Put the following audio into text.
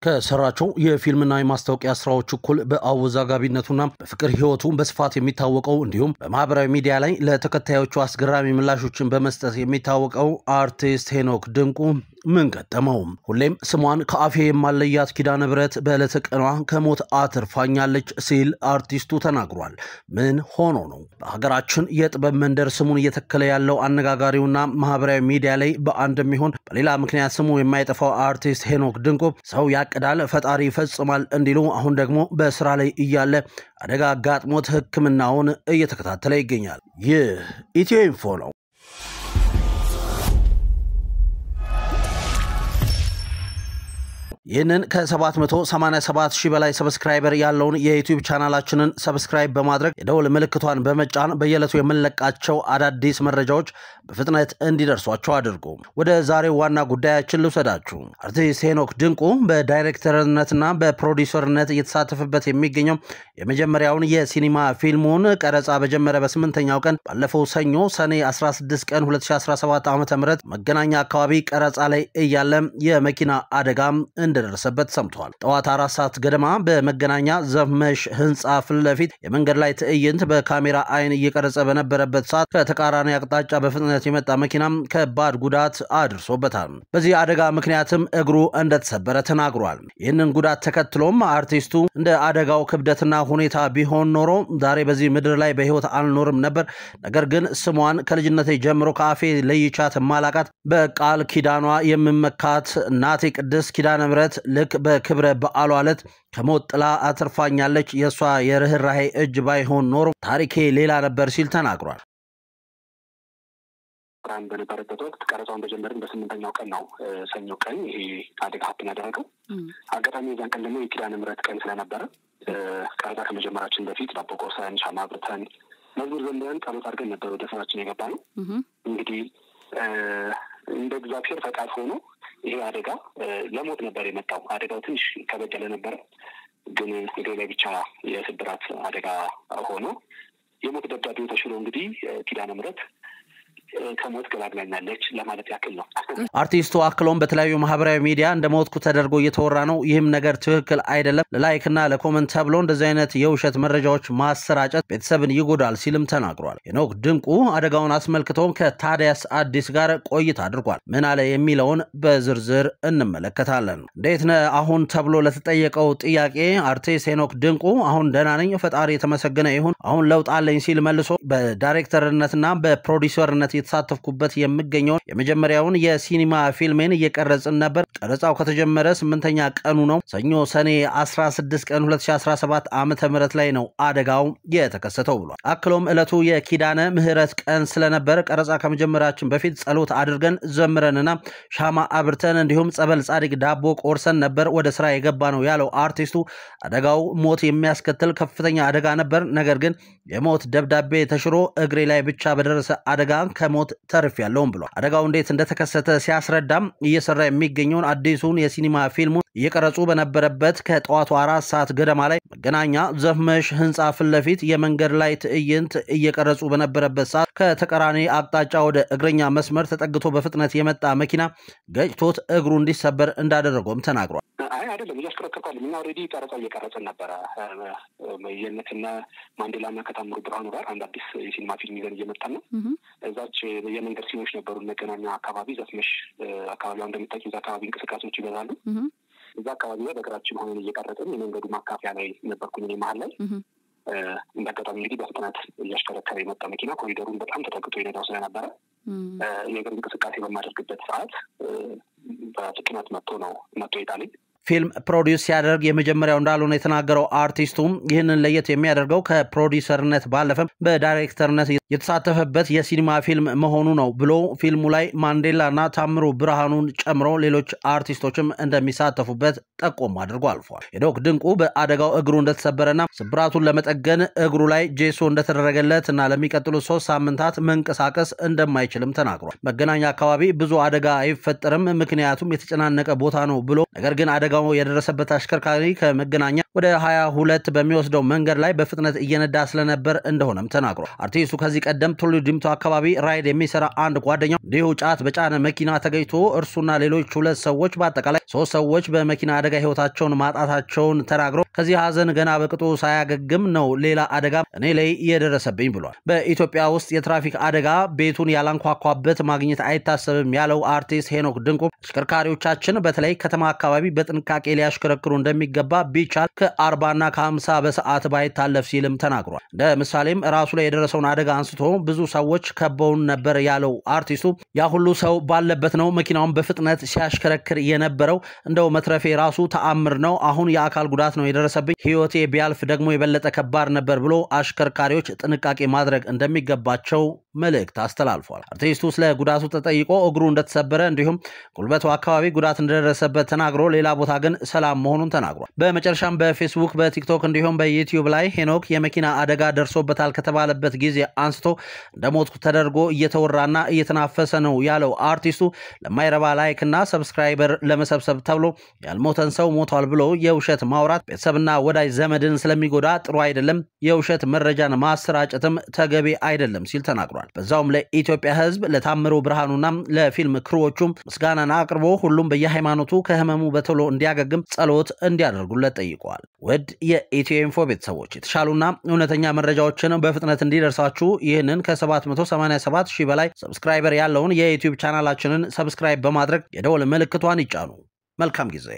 ከሰራቸው የፊልምና የማስታወቂያ ስራዎች እኩል በአወዛጋቢነቱና በፍቅር ህይወቱ በስፋት የሚታወቀው እንዲሁም በማህበራዊ ሚዲያ ላይ ለተከታዮቹ አስገራሚ ምላሾችን በመስጠት የሚታወቀው አርቲስት ሄኖክ ድንቁ ምን ገጠመው? ሁሌም ስሟን ከአፌ የማለያት ኪዳነ ምህረት በዕለተ ቀኗ ከሞት አትርፋኛለች ሲል አርቲስቱ ተናግሯል። ምን ሆኖ ነው? በሀገራችን የጥበብ መንደር ስሙን እየተከለ ያለው አነጋጋሪውና ማህበራዊ ሚዲያ ላይ በአንድም ይሁን በሌላ ምክንያት ስሙ የማይጠፋው አርቲስት ሄኖክ ድንቁ ሰው ያቅዳል ፈጣሪ ይፈጽማል እንዲሉ አሁን ደግሞ በስራ ላይ እያለ አደጋ አጋጥሞት ህክምናውን እየተከታተለ ይገኛል። ይህ ኢትዮ ኢንፎ ነው። ይህንን ከ787,000 በላይ ሰብስክራይበር ያለውን የዩቲዩብ ቻናላችንን ሰብስክራይብ በማድረግ የደወል ምልክቷን በመጫን በየዕለቱ የምንለቃቸው አዳዲስ መረጃዎች በፍጥነት እንዲደርሷችሁ አድርጉ። ወደ ዛሬው ዋና ጉዳያችን ልውሰዳችሁ። አርቲስት ሄኖክ ድንቁ በዳይሬክተርነትና በፕሮዲዩሰርነት እየተሳተፈበት የሚገኘው የመጀመሪያውን የሲኒማ ፊልሙን ቀረጻ በጀመረ በ8ኛው ቀን ባለፈው ሰኞ ሰኔ 16 ቀን 2017 ዓ.ም መገናኛ አካባቢ ቀረጻ ላይ እያለ የመኪና አደጋ እንደደረሰበት ሰምቷል። ጠዋት 4 ሰዓት ገደማ በመገናኛ ዘፍመሽ ህንጻ ፍለፊት የመንገድ ላይ ትዕይንት በካሜራ አይን እየቀረጸ በነበረበት ሰዓት ከተቃራኒ አቅጣጫ በፍጥነት የመጣ መኪና ከባድ ጉዳት አድርሶበታል። በዚህ አደጋ ምክንያትም እግሩ እንደተሰበረ ተናግሯል። ይህንን ጉዳት ተከትሎም አርቲስቱ እንደ አደጋው ክብደትና ሁኔታ ቢሆን ኖሮ ዛሬ በዚህ ምድር ላይ በህይወት አልኖርም ነበር። ነገር ግን ስሟን ከልጅነቴ ጀምሮ ከአፌ ለይቻት ማላቃት በቃል ኪዳኗ የምመካት እናቴ ቅድስት ኪዳነ ምህረት ልክ በክብረ በዓሏ ዕለት ከሞት ጥላ አትርፋኛለች። የሷ የርህራሄ እጅ ባይሆን ኖሮ ታሪኬ ሌላ ነበር ሲል ተናግሯል። ራን በነበረበት ወቅት ቀረጻውን በጀመርን በ8ኛው ቀን ነው ሰኞ ቀን ይሄ አደጋ ሀፕን ያደረገው። አጋጣሚ የዛን ቀን ደግሞ የኪዳነ ምህረት ቀን ስለነበረ ቀረጻ ከመጀመራችን በፊት ዳቦ ቆርሰን ሻማ አብርተን መዝሙር ዘምረን ጸሎት አድርገን ነበር ወደ ስራችን የገባ ነው። እንግዲህ እንደ እግዚአብሔር ፈቃድ ሆኖ ይሄ አደጋ ለሞት ነበር የመጣው። አደጋው ትንሽ ከበድ ያለ ነበር፣ ግን እግሬ ላይ ብቻ የስብራት አደጋ ሆኖ የሞት ደብዳቤው ተሽሎ እንግዲህ ኪዳነ ምህረት ከሞት ገላግላኛለች ለማለት ያክል ነው። አርቲስቱ አክሎም በተለያዩ ማህበራዊ ሚዲያ እንደሞትኩ ተደርጎ እየተወራ ነው፣ ይህም ነገር ትክክል አይደለም፣ ለላይክና ለኮመንት ተብሎ እንደዚህ አይነት የውሸት መረጃዎች ማሰራጨት ቤተሰብን ይጎዳል ሲልም ተናግሯል። ሄኖክ ድንቁ አደጋውን አስመልክቶ ከታዲያስ አዲስ ጋር ቆይታ አድርጓል። ምን አለ የሚለውን በዝርዝር እንመለከታለን። እንዴት ነህ አሁን ተብሎ ለተጠየቀው ጥያቄ አርቲስት ሄኖክ ድንቁ አሁን ደህና ነኝ ፈጣሪ የተመሰገነ ይሁን አሁን ለውጥ አለኝ ሲል መልሶ በዳይሬክተርነትና በፕሮዲዩሰርነት የተሳተፍኩበት የሚገኘው የመጀመሪያውን የሲኒማ ፊልሜን እየቀረጽን ነበር። ቀረጻው ከተጀመረ 8ኛ ቀኑ ነው። ሰኞ ሰኔ 16 ቀን 2017 ዓ.ም ላይ ነው አደጋው የተከሰተው ብሏል። አክሎም ዕለቱ የኪዳነ ምህረት ቀን ስለነበር ቀረጻ ከመጀመራችን በፊት ጸሎት አድርገን ዘምረንና ሻማ አብርተን እንዲሁም ጸበል ጻድቅ ዳቦ ቆርሰን ነበር ወደ ስራ የገባ ነው ያለው አርቲስቱ አደጋው ሞት የሚያስከትል ከፍተኛ አደጋ ነበር። ነገር ግን የሞት ደብዳቤ ተሽሮ እግሬ ላይ ብቻ በደረሰ አደጋ ከሞት ተርፍ ያለውን ብሏል። አደጋው እንዴት እንደተከሰተ ሲያስረዳም እየሰራ የሚገኘውን አዲሱን የሲኒማ ፊልሙን እየቀረጹ በነበረበት ከጠዋቱ 4 ሰዓት ገደማ ላይ መገናኛ ዘፍመሽ ህንጻ ፍለፊት የመንገድ ላይ ትዕይንት እየቀረጹ በነበረበት ሰዓት ከተቃራኒ አቅጣጫ ወደ እግረኛ መስመር ተጠግቶ በፍጥነት የመጣ መኪና ገጭቶት እግሩ እንዲሰበር እንዳደረገውም ተናግሯል። አይ አይደለም እያስከረከረው እና ኦሬዲ ቀረጻ እየቀረጸን ነበር። የነትና ማንዴላና ከታምሩ ብርሃኑ ጋር አንድ አዲስ የሲኒማ ፊልም ይዘን እየመጣን ነው። እዛች የመንገድ ሲኖች ነበሩ መገናኛ አካባቢ ዘፍመሽ አካባቢ እንደምታውቂው እዛ አካባቢ እንቅስቃሴዎች ይበዛሉ። እዛ አካባቢ ላይ በእግራችን ሆነን እየቀረጽን የመንገዱ ማካፊያ ላይ ነበርኩኝ እኔ መሀል ላይ። እንዳጋጣሚ እንግዲህ በፍጥነት እያሽከረከረ የመጣ መኪና ኮሪደሩን በጣም ተጠግቶ የነዳው ስለነበረ የእግር እንቅስቃሴ በማደርግበት ሰዓት በፍጥነት መጥቶ የጣለኝ። ፊልም ፕሮዲዩስ ሲያደርግ የመጀመሪያው እንዳልሆነ የተናገረው አርቲስቱም ይህንን ለየት የሚያደርገው ከፕሮዲዩሰርነት ባለፈም በዳይሬክተርነት የተሳተፈበት የሲኒማ ፊልም መሆኑ ነው ብሎ ፊልሙ ላይ ማንዴላና ታምሩ ብርሃኑን ጨምሮ ሌሎች አርቲስቶችም እንደሚሳተፉበት ጠቆም አድርጎ አልፏል። ሄኖክ ድንቁ በአደጋው እግሩ እንደተሰበረና ስብራቱን ለመጠገን እግሩ ላይ ጄሶ እንደተደረገለት እና ለሚቀጥሉ 3 ሳምንታት መንቀሳቀስ እንደማይችልም ተናግሯል። መገናኛ አካባቢ ብዙ አደጋ አይፈጠርም ምክንያቱም የተጨናነቀ ቦታ ነው ብሎ ነገር ግን አደጋ የደረሰበት አሽከርካሪ ከመገናኛ ወደ 22 በሚወስደው መንገድ ላይ በፍጥነት እየነዳ ስለነበር እንደሆነም ተናግሯል። አርቲስቱ ከዚህ ቀደም ቱሉ ዲምቱ አካባቢ ራይድ የሚሰራ አንድ ጓደኛው እንዲሁ ጫት በጫነ መኪና ተገጭቶ እርሱና ሌሎች 2 ሰዎች በአጠቃላይ 3 ሰዎች በመኪና አደጋ ህይወታቸውን ማጣታቸውን ተናግሮ ከዚህ ሀዘን ገና በቅጡ ሳያገግም ነው ሌላ አደጋ እኔ ላይ እየደረሰብኝ ብሏል። በኢትዮጵያ ውስጥ የትራፊክ አደጋ ቤቱን ያላንኳኳበት ማግኘት አይታሰብም ያለው አርቲስት ሄኖክ ድንቁ አሽከርካሪዎቻችን በተለይ ከተማ አካባቢ በጥንቃቄ ሊያሽከረክሩ እንደሚገባ ቢቻል ከ40 እና ከ50 በሰዓት ባይታለፍ ሲልም ተናግሯል። እንደ ምሳሌም ራሱ ላይ የደረሰውን አደጋ አንስቶ ብዙ ሰዎች ከበውን ነበር ያለው አርቲስቱ ያ ሁሉ ሰው ባለበት ነው መኪናውን በፍጥነት ሲያሽከረክር የነበረው እንደው መትረፌ ራሱ ተአምር ነው። አሁን የአካል ጉዳት ነው የደረሰብኝ ህይወቴ ቢያልፍ ደግሞ የበለጠ ከባድ ነበር ብሎ አሽከርካሪዎች ጥንቃቄ ማድረግ እንደሚገባቸው መልእክት አስተላልፏል። አርቲስቱ ስለ ጉዳቱ ተጠይቆ እግሩ እንደተሰበረ እንዲሁም ጉልበቱ አካባቢ ጉዳት እንደደረሰበት ተናግሮ ሌላ ቦታ ግን ሰላም መሆኑን ተናግሯል። በመጨረሻም በፌስቡክ በቲክቶክ እንዲሁም በዩቲዩብ ላይ ሄኖክ የመኪና አደጋ ደርሶበታል ከተባለበት ጊዜ አንስቶ እንደሞትኩ ተደርጎ እየተወራና እየተናፈሰ ነው ያለው አርቲስቱ ለማይረባ ላይክና ሰብስክራይበር ለመሰብሰብ ተብሎ ያልሞተን ሰው ሞቷል ብሎ የውሸት ማውራት ቤተሰብና ወዳጅ ዘመድን ስለሚጎዳ ጥሩ አይደለም፣ የውሸት መረጃን ማሰራጨትም ተገቢ አይደለም ሲል ተናግሯል። በዛውም ለኢትዮጵያ ሕዝብ ለታምሩ ብርሃኑና ለፊልም ክሩዎቹም ምስጋናና አቅርቦ ሁሉም በየሃይማኖቱ ከህመሙ በቶሎ እንዲያገግም ጸሎት እንዲያደርጉለት ጠይቀዋል። ውድ የኢትዮ ኢንፎ ቤተሰቦች የተሻሉና እውነተኛ መረጃዎችን በፍጥነት እንዲደርሳችሁ ይህንን ከ787 ሺህ በላይ ሰብስክራይበር ያለውን የዩቲዩብ ቻናላችንን ሰብስክራይብ በማድረግ የደወል ምልክቷን ይጫኑ። መልካም ጊዜ